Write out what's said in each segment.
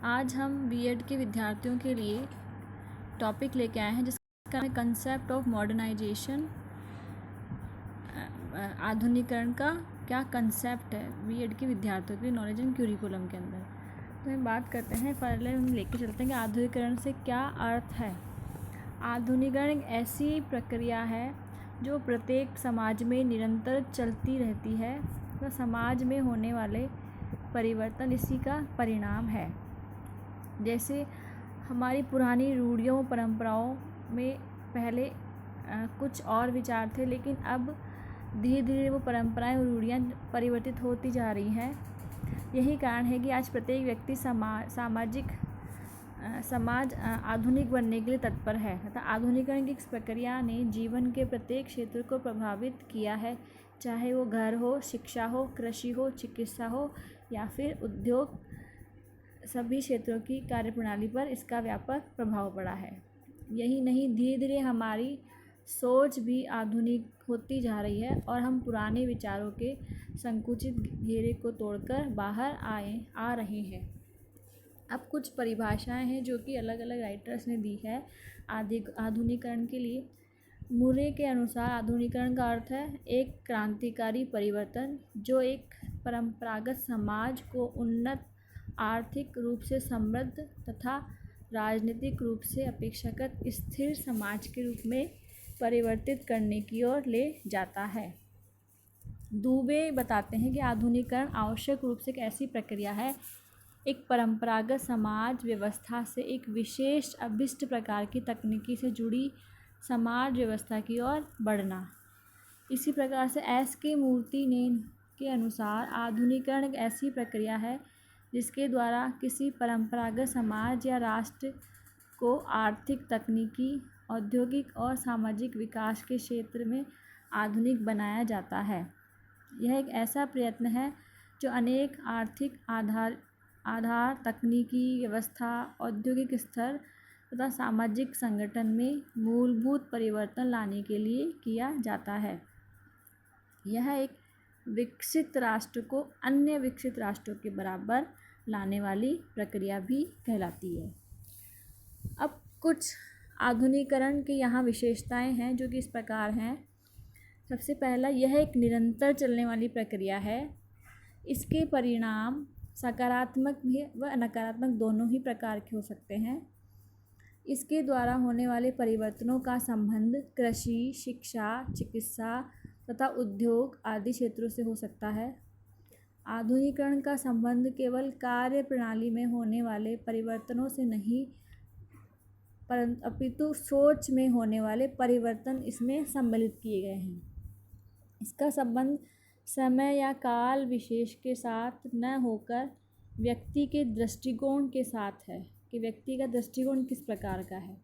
आज हम बीएड के विद्यार्थियों के लिए टॉपिक लेके आए हैं जिसका नाम है कंसेप्ट ऑफ मॉडर्नाइजेशन। आधुनिकरण का क्या कंसेप्ट है बीएड के विद्यार्थियों के लिए नॉलेज एंड क्यूरिकुलम के अंदर। तो हम बात करते हैं, पहले हम लेके चलते हैं कि आधुनिकरण से क्या अर्थ है। आधुनिकरण एक ऐसी प्रक्रिया है जो प्रत्येक समाज में निरंतर चलती रहती है, तो समाज में होने वाले परिवर्तन इसी का परिणाम है। जैसे हमारी पुरानी रूढ़ियों परंपराओं में पहले कुछ और विचार थे, लेकिन अब धीरे धीरे वो परंपराएं और रूढ़ियाँ परिवर्तित होती जा रही हैं। यही कारण है कि आज प्रत्येक व्यक्ति समाज आधुनिक बनने के लिए तत्पर है तथा आधुनिकरण की इस प्रक्रिया ने जीवन के प्रत्येक क्षेत्र को प्रभावित किया है, चाहे वो घर हो, शिक्षा हो, कृषि हो, चिकित्सा हो या फिर उद्योग। सभी क्षेत्रों की कार्यप्रणाली पर इसका व्यापक प्रभाव पड़ा है। यही नहीं, धीरे धीरे हमारी सोच भी आधुनिक होती जा रही है और हम पुराने विचारों के संकुचित घेरे को तोड़कर बाहर आ रहे हैं। अब कुछ परिभाषाएं हैं जो कि अलग अलग राइटर्स ने दी है आधुनिकरण के लिए। मुरे के अनुसार आधुनिकरण का अर्थ है एक क्रांतिकारी परिवर्तन जो एक परंपरागत समाज को उन्नत, आर्थिक रूप से समृद्ध तथा राजनीतिक रूप से अपेक्षाकृत स्थिर समाज के रूप में परिवर्तित करने की ओर ले जाता है। दुबे बताते हैं कि आधुनिकरण आवश्यक रूप से एक ऐसी प्रक्रिया है, एक परंपरागत समाज व्यवस्था से एक विशेष अभिष्ट प्रकार की तकनीकी से जुड़ी समाज व्यवस्था की ओर बढ़ना। इसी प्रकार से एस के मूर्ति ने के अनुसार आधुनिकरण एक ऐसी प्रक्रिया है जिसके द्वारा किसी परंपरागत समाज या राष्ट्र को आर्थिक, तकनीकी, औद्योगिक और सामाजिक विकास के क्षेत्र में आधुनिक बनाया जाता है। यह एक ऐसा प्रयत्न है जो अनेक आर्थिक आधार, तकनीकी व्यवस्था, औद्योगिक स्तर तथा सामाजिक संगठन में मूलभूत परिवर्तन लाने के लिए किया जाता है। यह एक विकसित राष्ट्र को अन्य विकसित राष्ट्रों के बराबर लाने वाली प्रक्रिया भी कहलाती है। अब कुछ आधुनिकरण की यहाँ विशेषताएं हैं जो कि इस प्रकार हैं। सबसे पहला, यह एक निरंतर चलने वाली प्रक्रिया है। इसके परिणाम सकारात्मक भी व नकारात्मक दोनों ही प्रकार के हो सकते हैं। इसके द्वारा होने वाले परिवर्तनों का संबंध कृषि, शिक्षा, चिकित्सा तथा उद्योग आदि क्षेत्रों से हो सकता है। आधुनिकरण का संबंध केवल कार्य प्रणाली में होने वाले परिवर्तनों से नहीं, अपितु सोच में होने वाले परिवर्तन इसमें सम्मिलित किए गए हैं। इसका संबंध समय या काल विशेष के साथ न होकर व्यक्ति के दृष्टिकोण के साथ है कि व्यक्ति का दृष्टिकोण किस प्रकार का है।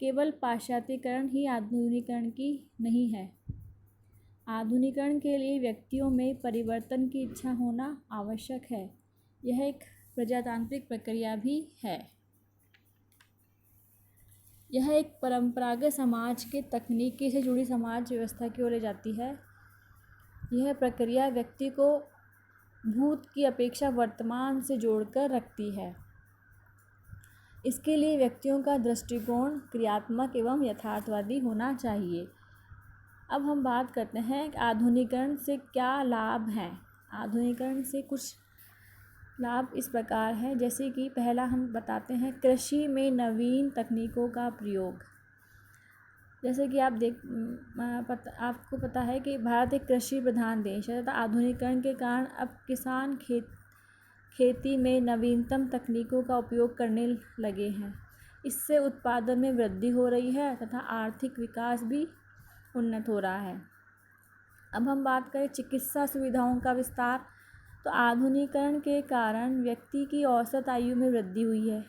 केवल पाश्चात्यकरण ही आधुनिकरण की नहीं है। आधुनिकरण के लिए व्यक्तियों में परिवर्तन की इच्छा होना आवश्यक है। यह एक प्रजातांत्रिक प्रक्रिया भी है। यह एक परंपरागत समाज के तकनीकी से जुड़ी समाज व्यवस्था की ओर ले जाती है। यह प्रक्रिया व्यक्ति को भूत की अपेक्षा वर्तमान से जोड़कर रखती है। इसके लिए व्यक्तियों का दृष्टिकोण क्रियात्मक एवं यथार्थवादी होना चाहिए। अब हम बात करते हैं कि आधुनिकरण से क्या लाभ हैं। आधुनिकरण से कुछ लाभ इस प्रकार है, जैसे कि पहला हम बताते हैं कृषि में नवीन तकनीकों का प्रयोग। जैसे कि आपको पता है कि भारत एक कृषि प्रधान देश है तथा आधुनिकरण के कारण अब किसान खेती में नवीनतम तकनीकों का उपयोग करने लगे हैं। इससे उत्पादन में वृद्धि हो रही है तथा आर्थिक विकास भी उन्नत हो रहा है। अब हम बात करें चिकित्सा सुविधाओं का विस्तार, तो आधुनिकरण के कारण व्यक्ति की औसत आयु में वृद्धि हुई है।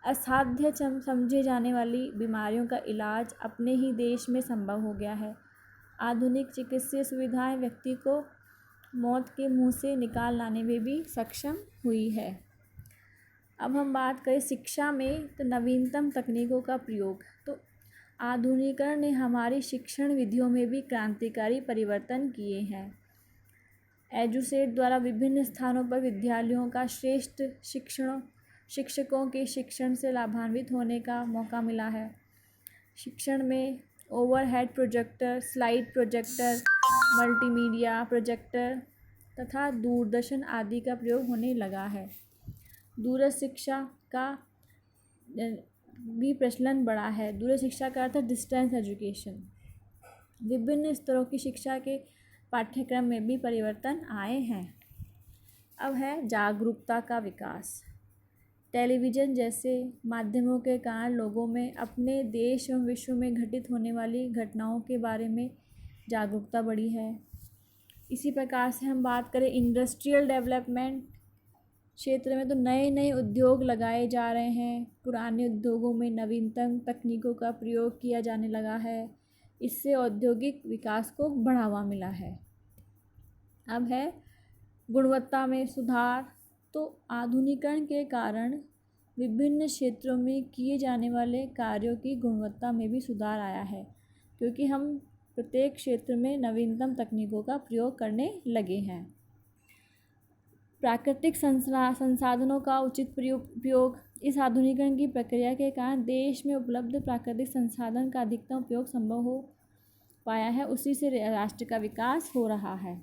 असाध्य समझे जाने वाली बीमारियों का इलाज अपने ही देश में संभव हो गया है। आधुनिक चिकित्सीय सुविधाएं व्यक्ति को मौत के मुंह से निकाल लाने में भी सक्षम हुई है। अब हम बात करें शिक्षा में, तो नवीनतम तकनीकों का प्रयोग, तो आधुनिकरण ने हमारी शिक्षण विधियों में भी क्रांतिकारी परिवर्तन किए हैं। एजुसेट द्वारा विभिन्न स्थानों पर विद्यालयों का श्रेष्ठ शिक्षण शिक्षकों के शिक्षण से लाभान्वित होने का मौका मिला है। शिक्षण में overhead projector, slide projector, multimedia projector तथा दूरदर्शन आदि का प्रयोग होने लगा है। दूरस्थ शिक्षा का भी प्रचलन बढ़ा है। दूरस्थ शिक्षा का अर्थ है डिस्टेंस एजुकेशन। विभिन्न स्तरों की शिक्षा के पाठ्यक्रम में भी परिवर्तन आए हैं। अब है जागरूकता का विकास। टेलीविज़न जैसे माध्यमों के कारण लोगों में अपने देश एवं विश्व में घटित होने वाली घटनाओं के बारे में जागरूकता बढ़ी है। इसी प्रकार से हम बात करें इंडस्ट्रियल डेवलपमेंट क्षेत्र में, तो नए नए उद्योग लगाए जा रहे हैं। पुराने उद्योगों में नवीनतम तकनीकों का प्रयोग किया जाने लगा है। इससे औद्योगिक विकास को बढ़ावा मिला है। अब है गुणवत्ता में सुधार। तो आधुनिकीकरण के कारण विभिन्न क्षेत्रों में किए जाने वाले कार्यों की गुणवत्ता में भी सुधार आया है, क्योंकि हम प्रत्येक क्षेत्र में नवीनतम तकनीकों का प्रयोग करने लगे हैं। प्राकृतिक संसाधनों का उचित उपयोग। इस आधुनिकीकरण की प्रक्रिया के कारण देश में उपलब्ध प्राकृतिक संसाधन का अधिकतम उपयोग संभव हो पाया है। उसी से राष्ट्र का विकास हो रहा है।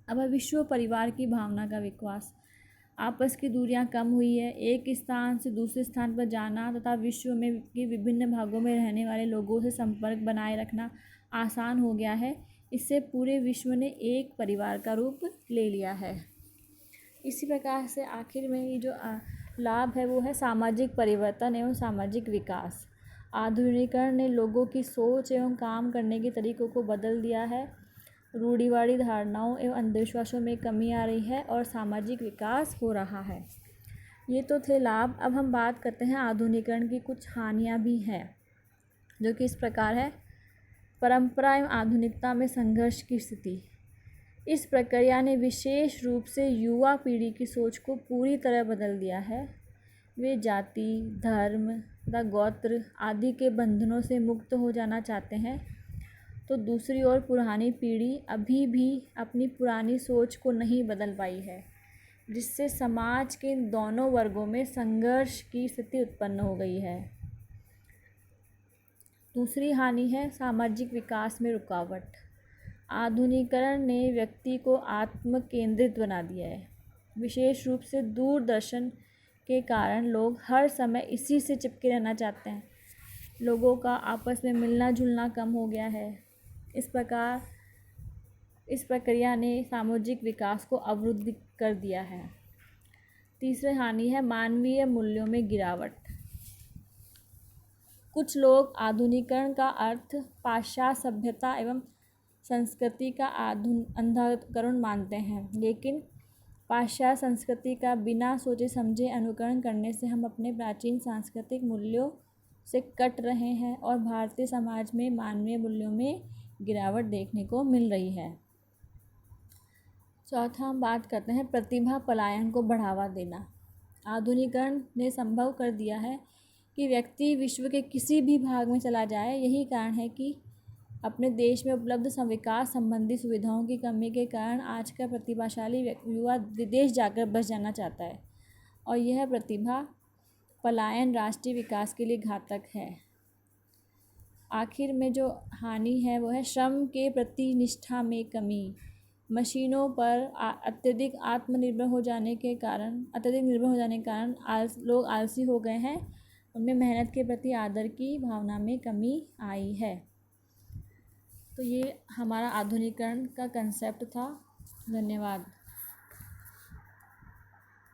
अब विश्व परिवार की भावना का विकास। आपस की दूरियां कम हुई है। एक स्थान से दूसरे स्थान पर जाना तथा विश्व में के विभिन्न भागों में रहने वाले लोगों से संपर्क बनाए रखना आसान हो गया है। इससे पूरे विश्व ने एक परिवार का रूप ले लिया है। इसी प्रकार से आखिर में ये जो लाभ है वो है सामाजिक परिवर्तन एवं सामाजिक विकास। आधुनिकीकरण ने लोगों की सोच एवं काम करने के तरीकों को बदल दिया है। रूढ़िवादी धारणाओं एवं अंधविश्वासों में कमी आ रही है और सामाजिक विकास हो रहा है। ये तो थे लाभ। अब हम बात करते हैं आधुनिकीकरण की कुछ हानियाँ भी हैं, जो कि इस प्रकार है। परंपरा एवं आधुनिकता में संघर्ष की स्थिति। इस प्रक्रिया ने विशेष रूप से युवा पीढ़ी की सोच को पूरी तरह बदल दिया है। वे जाति, धर्म तथा गोत्र आदि के बंधनों से मुक्त हो जाना चाहते हैं, तो दूसरी ओर पुरानी पीढ़ी अभी भी अपनी पुरानी सोच को नहीं बदल पाई है, जिससे समाज के दोनों वर्गों में संघर्ष की स्थिति उत्पन्न हो गई है। दूसरी हानि है सामाजिक विकास में रुकावट। आधुनिकीकरण ने व्यक्ति को आत्म केंद्रित बना दिया है। विशेष रूप से दूरदर्शन के कारण लोग हर समय इसी से चिपके रहना चाहते हैं। लोगों का आपस में मिलना जुलना कम हो गया है। इस प्रक्रिया ने सामाजिक विकास को अवरुद्ध कर दिया है। तीसरी हानि है मानवीय मूल्यों में गिरावट। कुछ लोग आधुनिकीकरण का अर्थ पाश्चात्य सभ्यता एवं संस्कृति का अंधाकरण मानते हैं, लेकिन पाश्चात्य संस्कृति का बिना सोचे समझे अनुकरण करने से हम अपने प्राचीन सांस्कृतिक मूल्यों से कट रहे हैं और भारतीय समाज में मानवीय मूल्यों में गिरावट देखने को मिल रही है। चौथा हम बात करते हैं प्रतिभा पलायन को बढ़ावा देना। आधुनिकीकरण ने संभव कर दिया है कि व्यक्ति विश्व के किसी भी भाग में चला जाए। यही कारण है कि अपने देश में उपलब्ध विकास संबंधी सुविधाओं की कमी के कारण आज का प्रतिभाशाली युवा विदेश जाकर बस जाना चाहता है, और यह प्रतिभा पलायन राष्ट्रीय विकास के लिए घातक है। आखिर में जो हानि है वो है श्रम के प्रति निष्ठा में कमी। मशीनों पर अत्यधिक निर्भर हो जाने के कारण लोग आलसी हो गए हैं। उनमें मेहनत के प्रति आदर की भावना में कमी आई है। तो ये हमारा आधुनिकीकरण का कंसेप्ट था। धन्यवाद।